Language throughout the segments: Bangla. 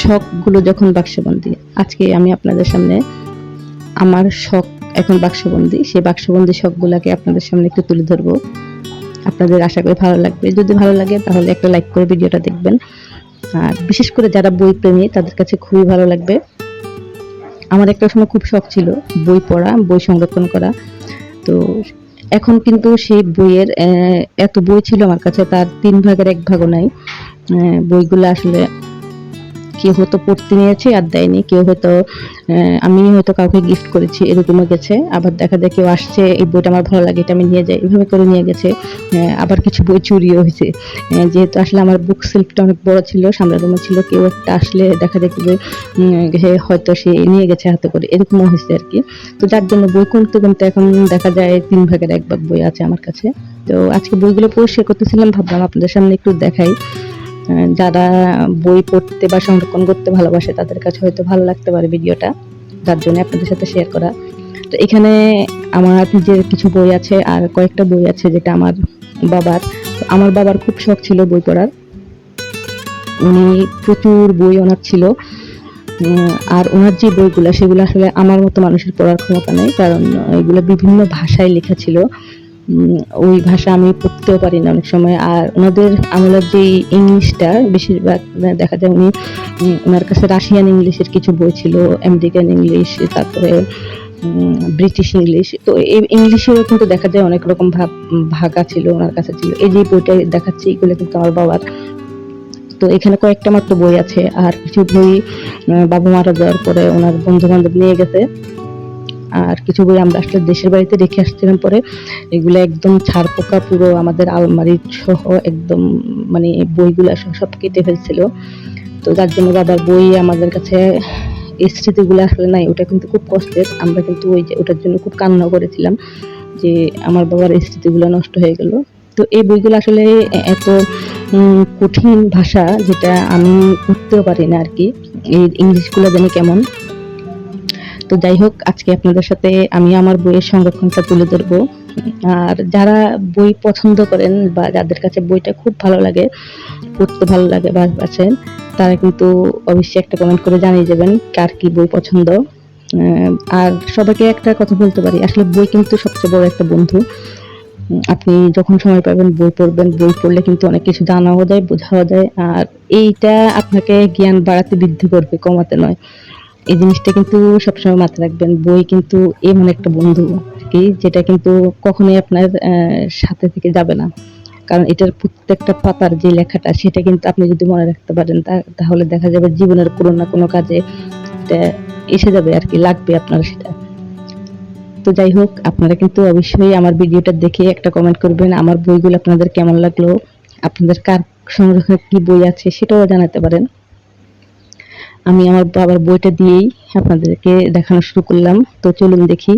শখগুলো যখন বাক্সবন্দী, আজকে আমি আপনাদের সামনে আমার শখ এখন বাক্সবন্দী, সেই বাক্সবন্দী শখগুলোকে আপনাদের সামনে একটু তুলে ধরবো। আপনাদের আশা করি ভালো লাগবে। যদি ভালো লাগে তাহলে একটা লাইক করে ভিডিওটা দেখবেন। আর বিশেষ করে যারা বই প্রেমী তাদের কাছে খুবই ভালো লাগবে। আমার একটা সময় খুব শখ ছিল বই পড়া, বই সংরক্ষণ করা। তো এখন কিন্তু সেই বইয়ের এত বই ছিল আমার কাছে, তার 3 ভাগের 1 ভাগও নাই। বইগুলো আসলে কেউ হয়তো পড়তে নিয়েছে আর দেয়নি, কেউ হয়তো আমি হয়তো কাউকে গিফট করেছি, এরকমও গেছে। আবার দেখা যায় কেউ আসছে, এই বইটা আমার ভালো লাগে, এটা আমি নিয়ে যাই, এভাবে করে নিয়ে গেছে। আবার কিছু বই চুরিও হয়েছে। যেহেতু আসলে আমার বুক সেলফটা অনেক বড় ছিল, সামনের রুমে ছিল, কেউ একটা আসলে দেখা যায় যে হয়তো সে নিয়ে গেছে হাতে করে, এরকমও হয়েছে আর কি। তো যার জন্য বই কিনতে কিনতে এখন দেখা যায় 3 ভাগের 1 ভাগ বই আছে আমার কাছে। তো আজকে বইগুলো পরিষ্কার করতেছিলাম, ভাবলাম আপনাদের সামনে একটু দেখাই। যারা বই পড়তে বা সংরক্ষণ করতে ভালোবাসে তাদের কাছে হয়তো ভালো লাগতে পারে ভিডিওটা, যার জন্য আপনাদের সাথে শেয়ার করা। তো এখানে আমার নিজের কিছু বই আছে আর কয়েকটা বই আছে যেটা আমার বাবার। তো আমার বাবার খুব শখ ছিল বই পড়ার, উনি প্রচুর বই ওনার ছিল। আর ওনার যে বইগুলো সেগুলো আসলে আমার মতো মানুষের পড়ার ক্ষমতা নেই, কারণ এগুলো বিভিন্ন ভাষায় লেখা ছিল। ওই ভাষা আমি পড়তেও পারি না অনেক সময়। আর ওনাদের আমলের যে ইংলিশটা বেশিরভাগ দেখা যায় উনি ওনার কাছে রাশিয়ান ইংলিশের কিছু বই ছিল, আমেরিকান ইংলিশ, তারপরে ব্রিটিশ ইংলিশ। তো এই ইংলিশেরও কিন্তু দেখা যায় অনেক রকম ভাগা ছিল ওনার কাছে ছিল। এই যে বইটা দেখাচ্ছি এগুলো কিন্তু আমার বাবার। তো এখানে কয়েকটা মাত্র বই আছে, আর কিছু বই বাবা মারা যাওয়ার পরে ওনার বন্ধু বান্ধব নিয়ে গেছে। আর কিছু বই আমরা আসলে দেশের বাড়িতে রেখে আসছিলাম পরে, এগুলো একদম ছাড় পোকা পুরো আমাদের আলমারি সহ একদম, মানে বইগুলো সব কেটে ফেলছিল। তো যার জন্য বাবার বই আমাদের কাছে এই স্মৃতিগুলো আসলে নাই। ওটা কিন্তু খুব কষ্টের, আমরা কিন্তু ওই যে ওটার জন্য খুব কান্না করেছিলাম যে আমার বাবার এই স্মৃতিগুলো নষ্ট হয়ে গেল। তো এই বইগুলো আসলে এত কঠিন ভাষা, যেটা আমি পড়তেও পারি না আর কি, এই ইংলিশগুলো জানি কেমন। তো যাই হোক, আজকে আপনাদের সাথে আমি আমার বইয়ের সংরক্ষণটা তুলে ধরবো। আর যারা বই পছন্দ করেন বা যাদের কাছে বইটা খুব ভালো লাগে, পড়তে ভালো লাগে বা আছেন, তারা কিন্তু অবশ্যই একটা কমেন্ট করে জানিয়ে যাবেন কার কি বই পছন্দ। আর সবাইকে একটা কথা বলতে পারি, আসলে বই কিন্তু সবচেয়ে বড় একটা বন্ধু। আপনি যখন সময় পাবেন বই পড়বেন, বই পড়লে কিন্তু অনেক কিছু জানাও যায়, বোঝাও যায়। আর এইটা আপনাকে জ্ঞান বাড়াতে, বৃদ্ধি করবে, কমাতে নয়। এই জিনিসটা কিন্তু সবসময় মাথায় রাখবেন। বই কিন্তু এমন একটা বন্ধু কি, যেটা কিন্তু কখনোই আপনার সাথে থেকে যাবে না। কারণ এটার প্রত্যেকটা পাতার যে লেখাটা সেটা কিন্তু আপনি যদি মনে রাখতে পারেন তাহলে দেখা যাবে জীবনের কোনো না কোনো কাজে এটা এসে যাবে আর কি, লাগবে আপনার সেটা। তো যাই হোক, আপনারা কিন্তু অবশ্যই আমার ভিডিওটা দেখে একটা কমেন্ট করবেন আমার বইগুলো আপনাদের কেমন লাগলো, আপনাদের কার সংরক্ষণে কি বই আছে সেটাও জানাতে পারেন। আমি আমার বাবার বইটা দিয়েই আপনাদেরকে দেখানো শুরু করলাম। তো চলুন দেখি।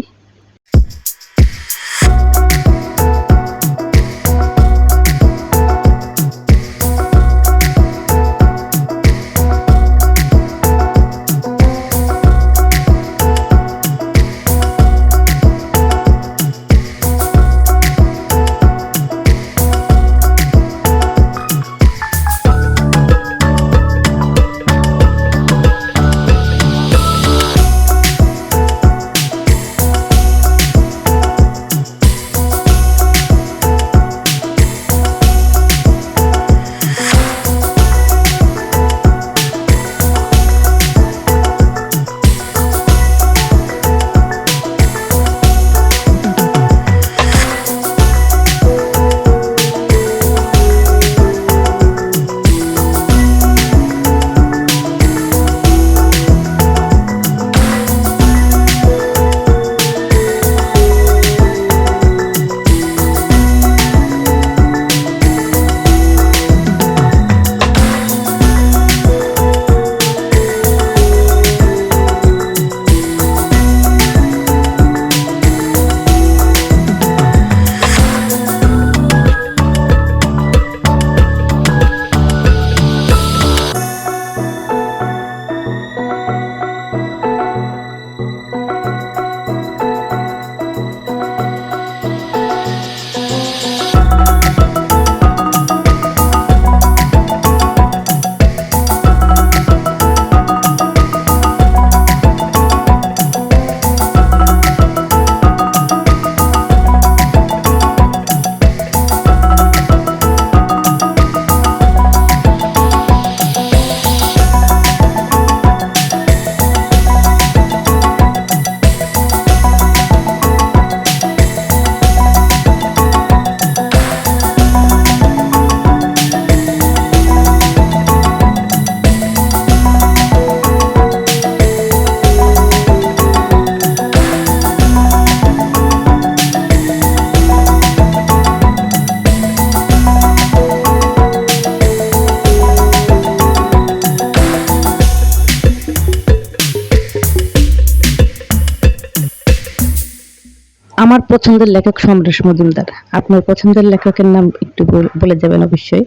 আমার পছন্দের লেখক সমরেশ মজুমদার। আপনার পছন্দের লেখকের নাম একটু বলে যাবেন অবশ্যই।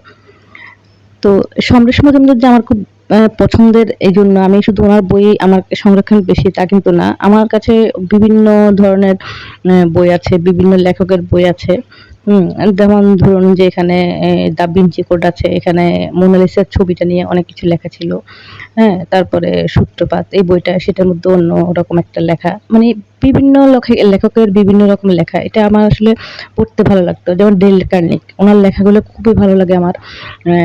তো সমরেশ মজুমদার যে আমার খুব পছন্দের এইজন্য আমি শুধু ওনার বই আমার সংরক্ষণ বেশি তা কিন্তু না। আমার কাছে বিভিন্ন ধরনের বই আছে, বিভিন্ন লেখকের বই আছে। হুম? যেমন ধরুন যে এখানে দা ভিঞ্চি কোড আছে, এখানে মোনালিসার ছবিটা নিয়ে অনেক কিছু লেখা ছিল। হ্যাঁ? তারপরে সূত্রপাত এই বইটা সেটার মধ্যে অন্যরকম একটা লেখা। মানে বিভিন্ন লেখকের বিভিন্ন রকম লেখা। এটা আমার আসলে পড়তে ভালো লাগতো। যেমন ডেল কার্নিক উনার লেখাগুলো খুবই ভালো লাগে আমার। অ্যা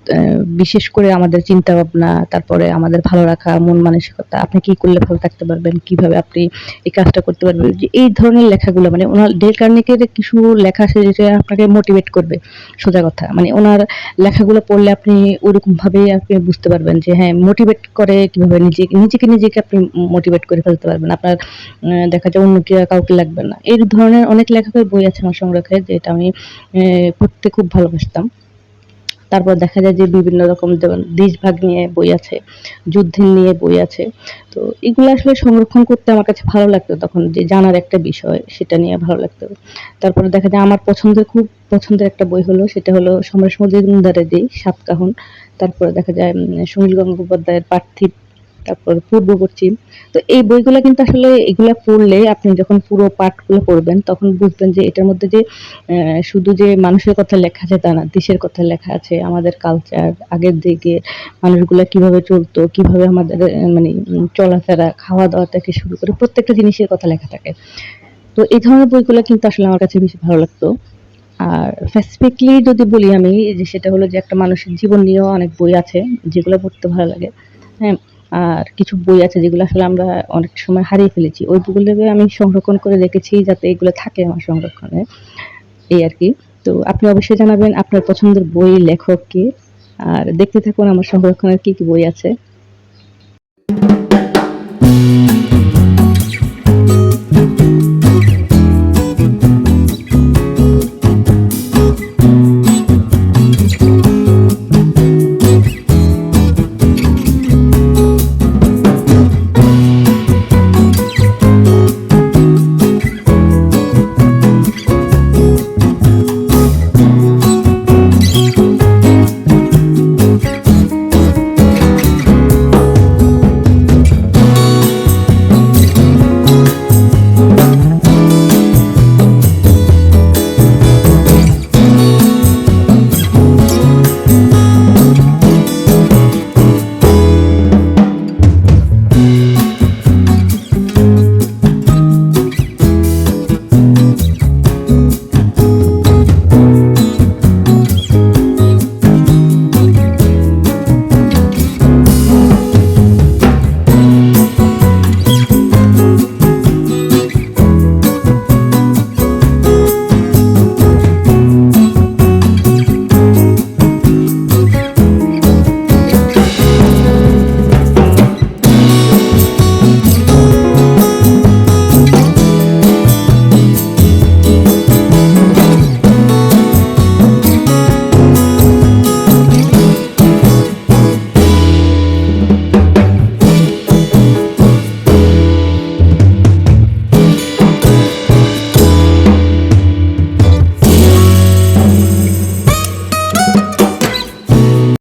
অ্যা বিশেষ করে আমাদের চিন্তাভাবনা, তারপরে আমাদের ভালো রাখা, মন মানসিকতা, আপনি কি করলে ভালো থাকতে পারবেন, কিভাবে আপনি এই কাজটা করতে পারবেন। যে এই ধরনের লেখাগুলো মানে উনার ডেল কার্নিকের কিছু লেখা আছে যেটা আপনাকে মোটিভেট করবে। সোজা কথা। মানে উনার লেখাগুলো পড়লে আপনি ওরকমভাবেই আপনি বুঝতে পারবেন যে হ্যাঁ, মোটিভেট করে কিভাবে নিজেকে আপনি মোটিভেট করে ফেলতে পারবেন। আপনার দেখা যায় অন্য কাউকে লাগবে না। এই ধরনের অনেক লেখকের বই আছে আমার সংগ্রহে যেটা আমি পড়তে খুব ভালোবাসতাম। তারপর দেখা যায় যে বিভিন্ন রকম যেমন দেশভাগ নিয়ে বই আছে, যুদ্ধের নিয়ে বই আছে। তো এগুলো আসলে সংরক্ষণ করতে আমার কাছে ভালো লাগতো তখন যে জানার একটা বিষয় সেটা নিয়ে ভালো লাগতো। তারপরে দেখা যায় আমার খুব পছন্দের একটা বই হলো সেটা হলো সমরেশ মজুমদারের যেই 'সাতকাহন'। তারপরে দেখা যায় সুনীল গঙ্গোপাধ্যায়ের 'পার্থিব', তারপর 'পূর্ব পশ্চিম'। তো এই বইগুলা কিন্তু আসলে এগুলা পড়লে আপনি যখন পুরো পাঠগুলো পড়বেন তখন বুঝবেন যে এটার মধ্যে যে শুধু যে মানুষের কথা লেখা আছে তা না, দেশের কথা লেখা আছে, আমাদের কালচার, আগের দিকে মানুষগুলা কিভাবে চলতো, কিভাবে আমাদের মানে চলাফেরা, খাওয়া-দাওয়া থেকে শুরু করে প্রত্যেকটা জিনিসের কথা লেখা থাকে। তো এই ধরনের বইগুলা কিন্তু আসলে আমার কাছে বেশি ভালো লাগতো। আর স্পেসিফিকলি যদি বলি আমি যে সেটা হলো যে একটা মানুষের জীবন নিয়েও অনেক বই আছে যেগুলো পড়তে ভালো লাগে। হ্যাঁ? আর কিছু বই আছে যেগুলো আসলে আমরা অনেক সময় হারিয়ে ফেলেছি। ওই বইগুলোকে আমি সংরক্ষণ করে রেখেছি যাতে এগুলো থাকে আমার সংরক্ষণে। এই আরকি। তো আপনি অবশ্যই জানাবেন আপনার পছন্দের বই, লেখক কে? আর দেখতে থাকুন আমার সংরক্ষণের কি বই আছে।